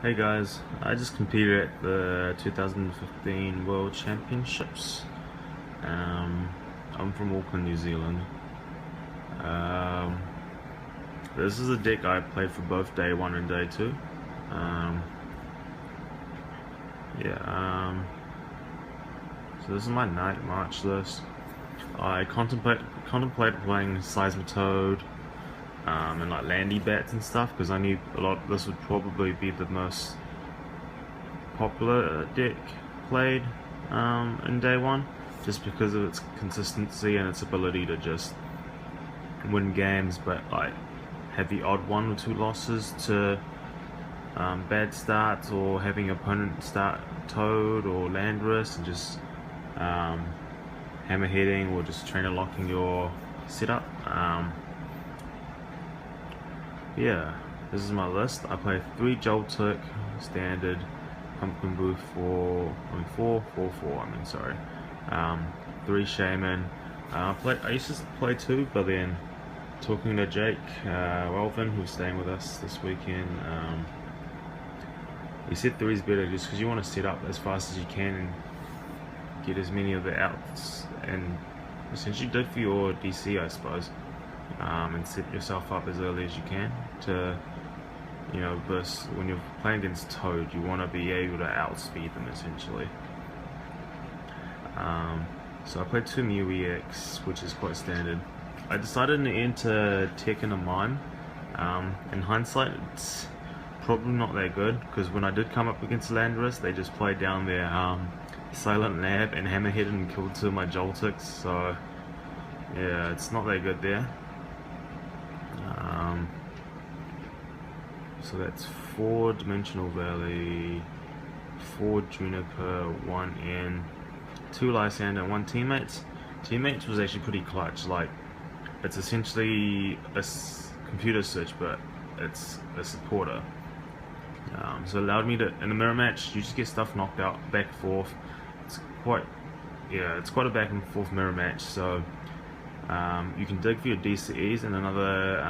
Hey guys, I just competed at the 2015 World Championships. I'm from Auckland, New Zealand. Um, this is a deck I played for both day 1 and day 2. Um, yeah, so this is my night march list. I contemplate playing Seismitoad and like Landy Bats and stuff, because I knew a lot. This would probably be the most popular deck played in day 1, just because of its consistency and its ability to just win games, but like have the odd 1 or 2 losses to bad starts, or having opponent start Toad or Landorus and just hammer hitting or just trainer locking your setup. Yeah, this is my list. I play 3 Joltik, standard, Pumpkin Booth 4, 3 Shaman. I used to play 2, but then talking to Jake Welvin, who's staying with us this weekend, he said 3 is better just because you want to set up as fast as you can and get as many of the outs and essentially dig for your DC, I suppose, and set yourself up as early as you can to, burst. When you're playing against Toad, you want to be able to outspeed them essentially. So I played 2 Mew EX, which is quite standard. I decided in the end to take in a Mime. In hindsight, it's probably not that good, because when I did come up against Landorus, they just played down their Silent Lab and hammerheaded and killed 2 of my Joltiks, so yeah, it's not that good there. So that's 4 Dimensional Valley, 4 Juniper, 1 N, 2 Lysander, 1 Teammates. Teammates was actually pretty clutch. Like, it's essentially a computer switch, but it's a supporter. So it allowed me to, in a mirror match, you just get stuff knocked out back and forth. It's quite a back and forth mirror match. So you can dig for your DCEs and another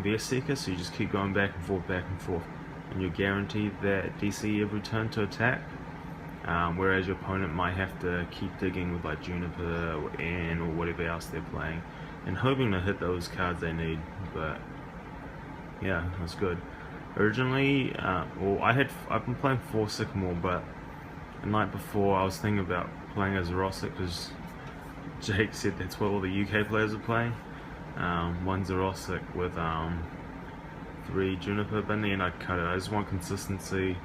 VS Seeker, so you just keep going back and forth, and you're guaranteed that DCE every turn to attack. Whereas your opponent might have to keep digging with like Juniper or N or whatever else they're playing, and hoping to hit those cards they need. But yeah, that's good. Originally, I've been playing 4 Sycamore, but the night before I was thinking about playing as Zerosik, because Jake said that's what all the UK players are playing. 1 Zerosik with 3 Juniper, but in the end I cut it. I just want consistency,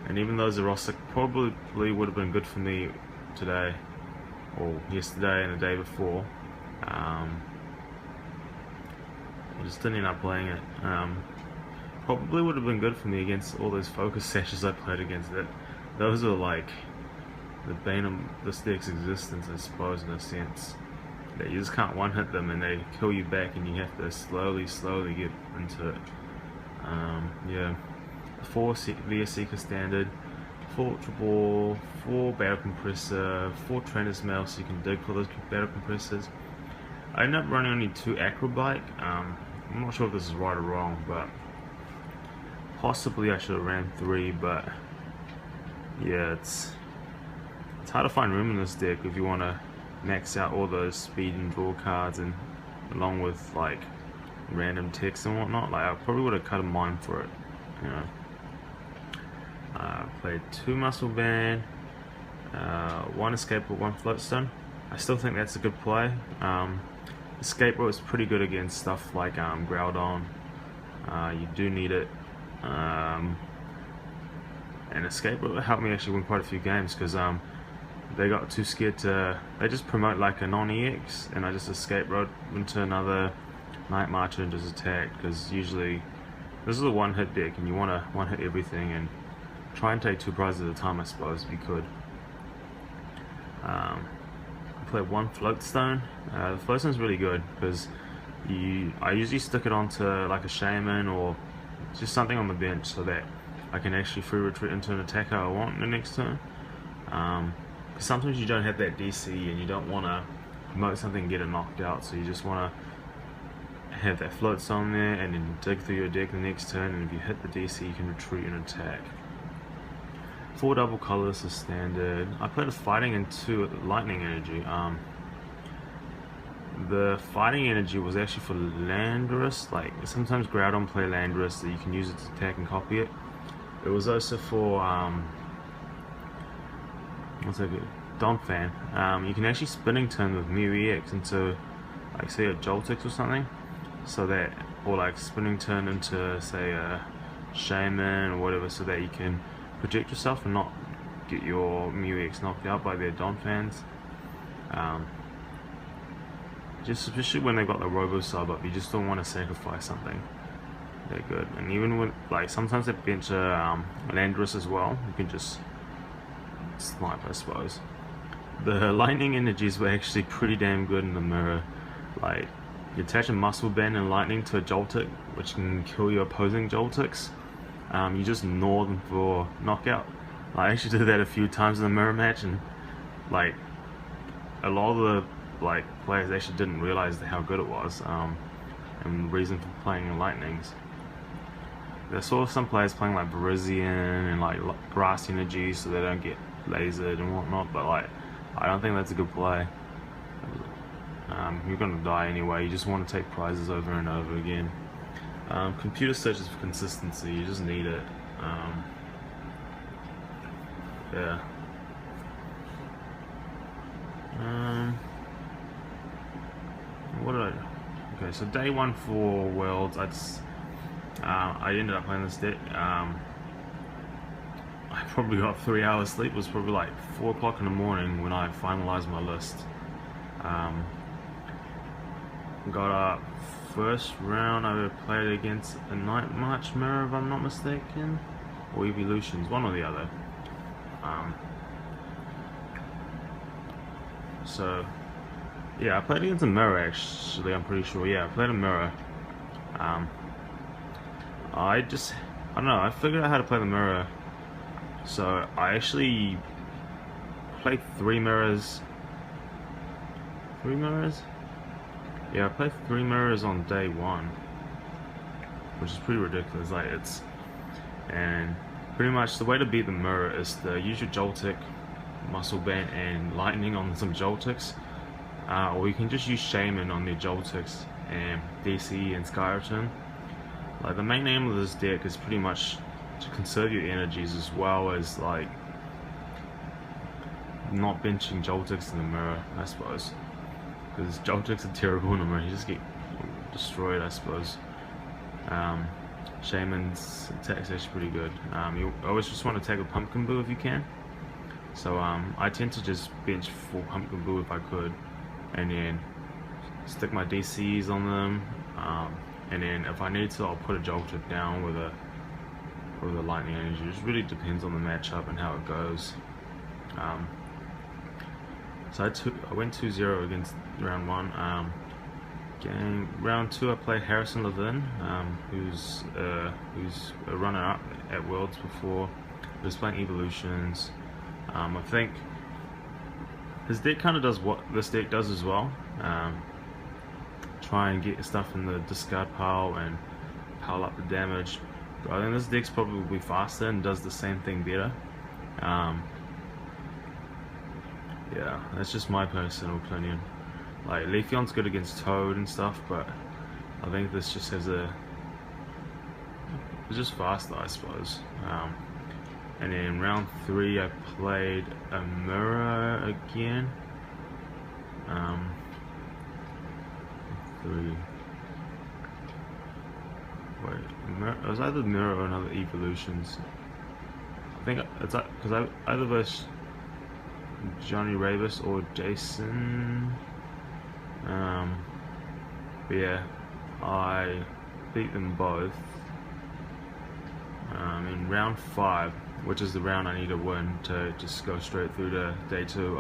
and even though Zerosik probably would have been good for me today, or yesterday and the day before, I just didn't end up playing it. Probably would have been good for me against all those focus sashes I played against it. Those are like the bane of this deck's existence, I suppose, in a sense. That you just can't one-hit them and they kill you back, and you have to slowly get into it. Yeah. 4 VS Seeker standard, 4 Ultra Ball, 4 Battle Compressor, 4 Trainer's Mail, so you can dig for those Battle Compressors. I ended up running only 2 Acrobike. I'm not sure if this is right or wrong, but possibly I should have ran 3, but yeah, it's hard to find room in this deck if you want to max out all those speed and draw cards, and along with like random text and whatnot. Like, I probably would have cut a Mime for it, played 2 Muscle Band, 1 Escape with 1 Floatstone. I still think that's a good play. Escape Rope is pretty good against stuff like Groudon. You do need it. And Escape Rope helped me actually win quite a few games, because they got too scared to, they just promote like a non-EX, and I just Escape Rope into another Night Marcher and just attack, because usually this is a one-hit deck and you want to one-hit everything and try and take 2 prizes at a time, I suppose, if you could. I played 1 Floatstone. The Floatstone is really good because I usually stick it onto like a Shaman or just something on the bench, so that I can actually free retreat into an attacker I want in the next turn. Because sometimes you don't have that DC and you don't want to promote something and get it knocked out, so you just want to have that Floatstone there and then dig through your deck the next turn, and if you hit the DC you can retreat and attack. 4 double colors is standard. I played a fighting and 2 lightning energy. The fighting energy was actually for Landorus. Like sometimes Groudon play Landorus, so you can use it to attack and copy it. It was also for what's that good? Donphan. You can actually spinning turn with Mew EX into, like, say a Joltex or something, so that, or like spinning turn into, say, a Shaman or whatever, so that you can protect yourself and not get your Mew EX knocked out by their Donphans. Just especially when they've got the Robo sub up, you just don't want to sacrifice something. They're good, and even with, like, sometimes they bench Landorus as well. You can just snipe, I suppose. The lightning energies were actually pretty damn good in the mirror. Like, you attach a muscle band and lightning to a Joltik, which can kill your opposing Joltiks. You just gnaw them for knockout. I actually did that a few times in the mirror match, and like a lot of the players actually didn't realize how good it was, and the reason for playing in lightnings. I saw some players playing like Virizion and like grass energy so they don't get lasered and whatnot, but like I don't think that's a good play. You're gonna die anyway. You just want to take prizes over and over again. Computer searches for consistency. You just need it. Yeah. What did I do? Okay, so day 1 for Worlds, I ended up playing this deck. I probably got 3 hours sleep. It was probably like 4 o'clock in the morning when I finalized my list. Got up first round. I played against a Night March mirror, if I'm not mistaken, or Evolutions, one or the other. So yeah, I played against a mirror actually. I'm pretty sure. Yeah, I played a mirror. I don't know. I figured out how to play the mirror. So I actually played 3 mirrors. 3 mirrors? Yeah, I played 3 mirrors on day 1, which is pretty ridiculous. Like, and pretty much the way to beat the mirror is to use your Joltik, Muscle Band, and Lightning on some Joltiks, or you can just use Shaman on your Joltiks and DC and Sky Return. Like, the main aim of this deck is pretty much to conserve your energies, as well as like not benching Joltiks in the mirror, I suppose, because Joltiks are terrible in the mirror. You just get destroyed, I suppose. Shaman's attack's actually pretty good. You always just want to take a Pumpkin Boo if you can. So I tend to just bench full Pumpkin Boo if I could, and then stick my DCs on them. And then if I need to, I'll put a Joltik down with a Lightning Energy. It just really depends on the matchup and how it goes. So I went 2-0 against round 1. Round 2 I played Harrison Levin, who's a runner-up at Worlds before. He was playing Evolutions. I think his deck kind of does what this deck does as well. Try and get stuff in the discard pile and pile up the damage. But I think this deck's probably faster and does the same thing better. Yeah, that's just my personal opinion. Like, Leafeon's good against Toad and stuff, but I think this just has it's just faster, I suppose. And then round 3 I played a mirror again. 3. Wait, it was either mirror or another Evolutions. I think it's like, because I either versus Johnny Ravis or Jason. But yeah, I beat them both. In round 5, which is the round I need to win to just go straight through to day 2,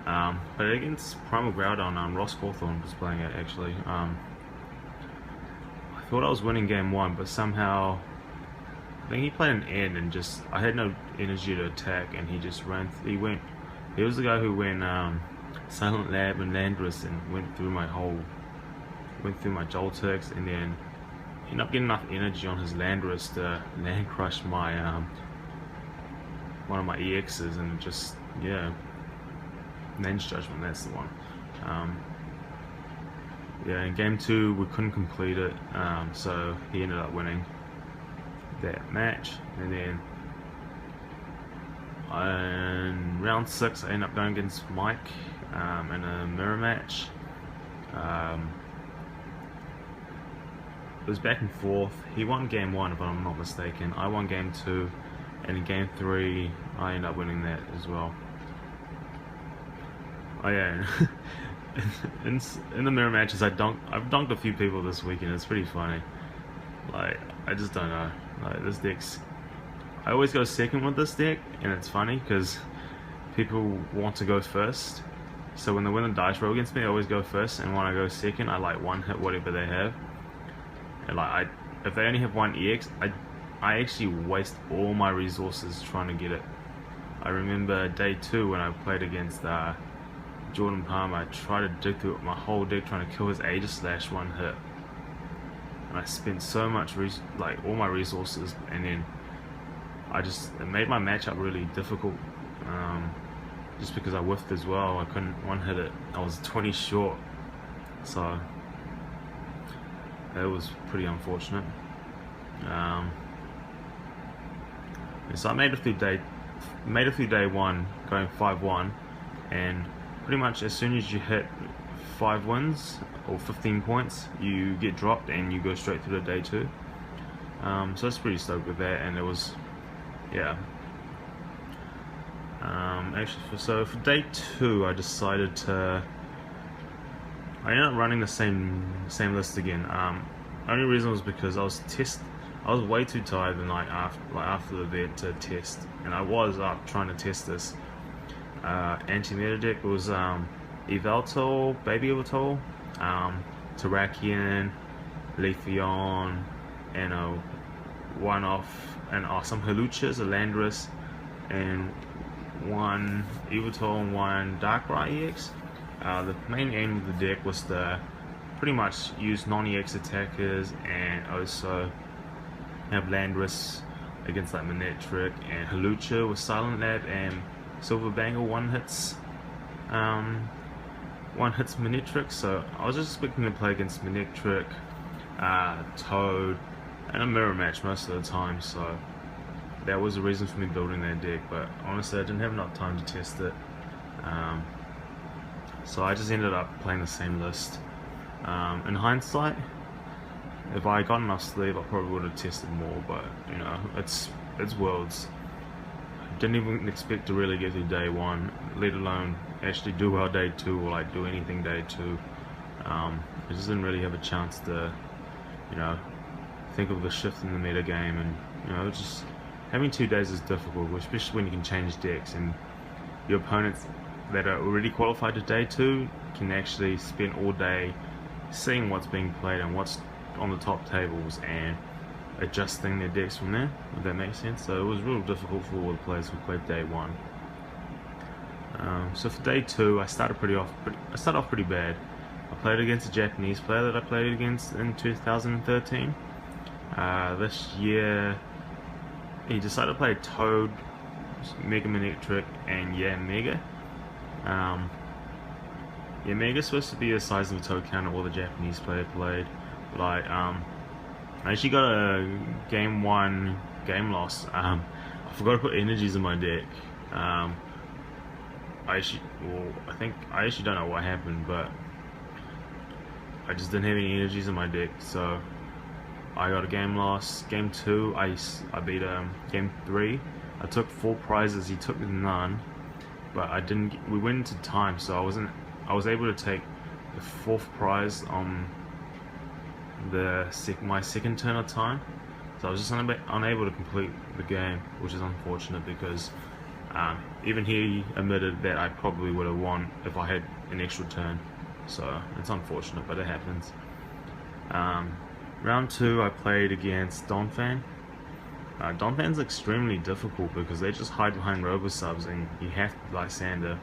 but against Primal Groudon, Ross Cawthorn was playing it actually. I thought I was winning game 1, but somehow I think he played an end and just I had no energy to attack, and he just ran. He was the guy who went Silent Lab and Landorus and went through my Joltiks, and then ended up getting enough energy on his Landorus to land crush my one of my EXs, and just, yeah, Lens Judgment, that's the one. Yeah, in game 2 we couldn't complete it, so he ended up winning that match. And then in round 6 I ended up going against Mike in a mirror match. It was back and forth. He won game 1 if I'm not mistaken. I won game 2, and in game 3 I ended up winning that as well. Oh yeah, in the mirror matches I've dunked a few people this weekend. It's pretty funny. Like, I just don't know. Like, this deck's, I always go second with this deck, and it's funny because people want to go first. So when they win the dice roll against me, I always go first, and when I go second, I like one hit whatever they have. And like, if they only have one EX, I actually waste all my resources trying to get it. I remember day 2 when I played against Jordan Palmer. I tried to dig through my whole deck trying to kill his Aegislash one hit, and I spent so much like all my resources, and then it made my matchup really difficult, just because I whiffed as well. I couldn't one hit it. I was 20 short, so it was pretty unfortunate. So I made it through day 1, going 5-1, and pretty much as soon as you hit 5 wins or 15 points, you get dropped and you go straight through to day 2. So I was pretty stoked with that, and it was, yeah. Actually, so for day 2, I decided to. I ended up running the same list again. Only reason was because I was way too tired the night after the event to test, and I was up trying to test this anti-meta deck. It was Yveltal, Baby Yveltal, Terrakion, Leafeon, and a one-off, and some Huluchas, a Landorus, and one Yveltal and one Darkrai EX. The main aim of the deck was to pretty much use non-EX attackers, and also have Landorus against like Manectric, and Hulucha with Silent Lab and Silver Bangle one hits Manectric. So I was just expecting to play against Manectric, Toad, and a mirror match most of the time. So that was the reason for me building that deck. But honestly, I didn't have enough time to test it. So I just ended up playing the same list. In hindsight, if I got enough sleep, I probably would have tested more, but you know, it's Worlds. Didn't even expect to really get through day 1, let alone actually do well day 2 or like do anything day 2. I just didn't really have a chance to, you know, think of the shift in the meta game, and you know, just having 2 days is difficult, especially when you can change decks, and your opponents that are already qualified to day 2 can actually spend all day seeing what's being played and what's on the top tables and adjusting their decks from there, if that makes sense. So it was real difficult for all the players who played day 1. So for day 2, I started off pretty bad. I played against a Japanese player that I played against in 2013. This year, he decided to play Toad, Mega Manectric, and Mega. Mega's supposed to be the size of a Toad counter all the Japanese player played. Like, I actually got a game 1 game loss. I forgot to put energies in my deck. I actually don't know what happened, but I just didn't have any energies in my deck, so I got a game loss. Game 2, I beat him. Game 3, I took 4 prizes. He took none, but I didn't. We went into time, so I was able to take the 4th prize on my second turn of time. So I was just unable to complete the game, which is unfortunate because even he admitted that I probably would have won if I had an extra turn. So it's unfortunate, but it happens. Round 2, I played against Donphan. Donphan's extremely difficult because they just hide behind Robosubs and you have to Lysander.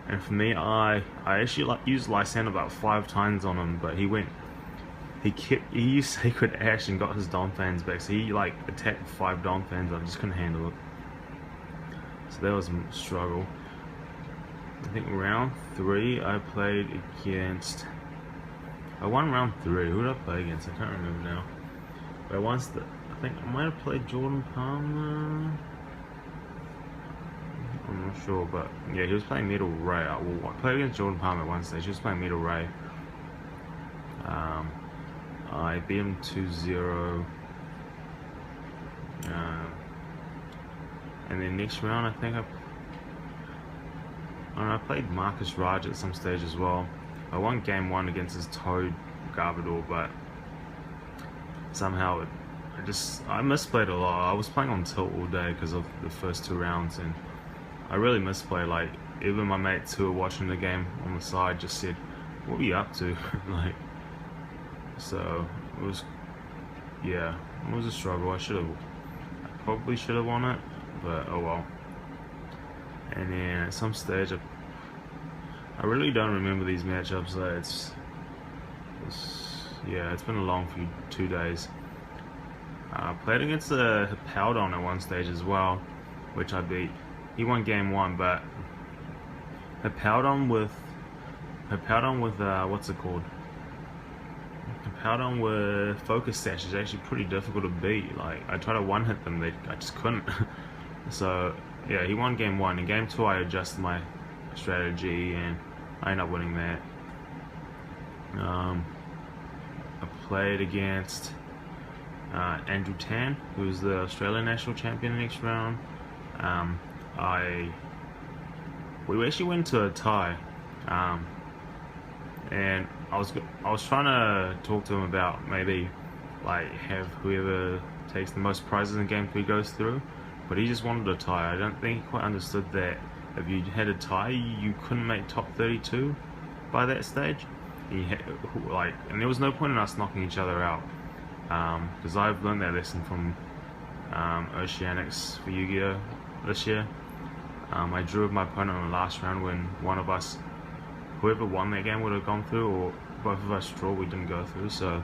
And for me, I actually used Lysander about 5 times on him, but he used Sacred Ash and got his Donphans back, so he like attacked 5 Donphans. I just couldn't handle it. So that was a struggle. I think round 3 I played against. I won round 3. Who did I play against? I can't remember now. But I think I might have played Jordan Palmer. I'm not sure, but yeah, he was playing Middle Ray. I played against Jordan Palmer at one stage. He was playing Middle Ray. I beat him 2-0. And then next round, I think I played Marcus Raj at some stage as well. I won game 1 against his Toad Garbodor, but somehow I misplayed a lot. I was playing on tilt all day because of the first 2 rounds, and I really misplayed. Like, even my mates who were watching the game on the side just said, "What are you up to?" Like, so it was a struggle. I probably should have won it, but oh well. And then at some stage, I really don't remember these matchups. So it's been a long 2 days. I played against a Hippowdon at one stage as well, which I beat. He won game 1, but Hippowdon with what's it called? Hippowdon with Focus Sash is actually pretty difficult to beat. Like, I tried to one-hit them, I just couldn't. So yeah, he won game 1. In game 2, I adjusted my strategy and I ended up winning that. I played against Andrew Tan, who's the Australian national champion next round. We actually went to a tie, and I was trying to talk to him about maybe like have whoever takes the most prizes in game 3 goes through, but he just wanted a tie. I don't think he quite understood that if you had a tie, you couldn't make top 32 by that stage. And there was no point in us knocking each other out, because I've learned that lesson from Oceanics for Yu-Gi-Oh! This year. I drew with my opponent in the last round when one of us, whoever won that game, would have gone through, or both of us draw, we didn't go through. So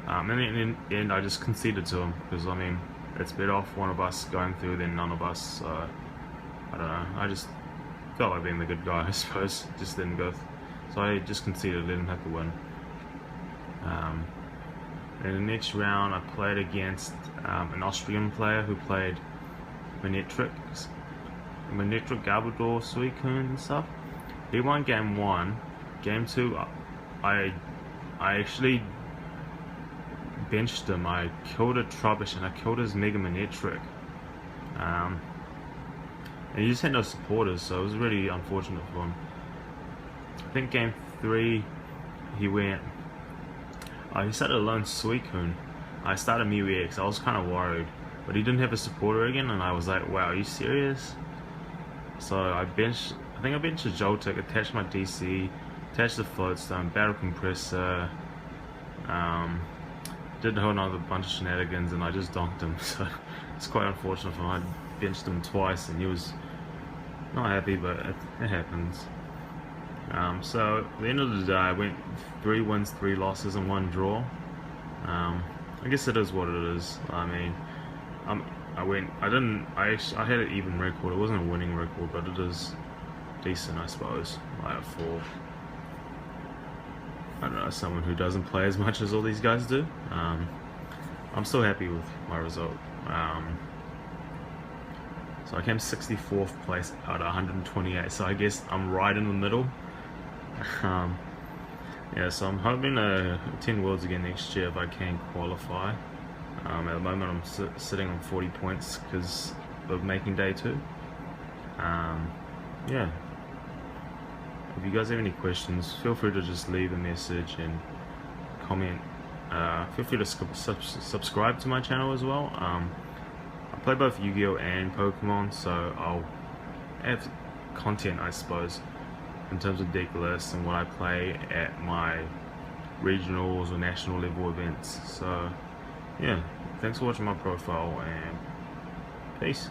in the end, I just conceded to him, because I mean, it's better off one of us going through than none of us. So I don't know, I just felt like being the good guy, I suppose. Just didn't go so I just conceded, let him have to win. In the next round, I played against an Austrian player who played Manectric Garbodor, Suicune and stuff. He won game 1. Game 2, I actually benched him. I killed a Trubbish and I killed his Mega Manectric. And he just had no supporters, so it was really unfortunate for him. I think game 3, he started a lone Suicune. I started Mew EX. I was kind of worried, but he didn't have a supporter again, and I was like, wow, are you serious? So I think I benched a Joltik, attached my DC, attached the Floatstone, Battle Compressor, did a whole nother bunch of shenanigans, and I just donked him. So it's quite unfortunate for him. I benched him twice, and he was not happy, but it happens. So at the end of the day, I went 3 wins, 3 losses, and 1 draw. I guess it is what it is. I mean, I had an even record. It wasn't a winning record, but it is decent, I suppose. Like for, I don't know, someone who doesn't play as much as all these guys do. I'm still happy with my result. So I came 64th place out of 128. So I guess I'm right in the middle. Yeah, so I'm hoping to attend Worlds again next year if I can qualify. At the moment I'm sitting on 40 points because of making day 2. Yeah, if you guys have any questions, feel free to just leave a message and comment. Feel free to subscribe to my channel as well. I play both Yu-Gi-Oh! And Pokemon, so I'll have content, I suppose, in terms of deck lists and what I play at my regionals or national level events. So yeah, thanks for watching my profile, and peace.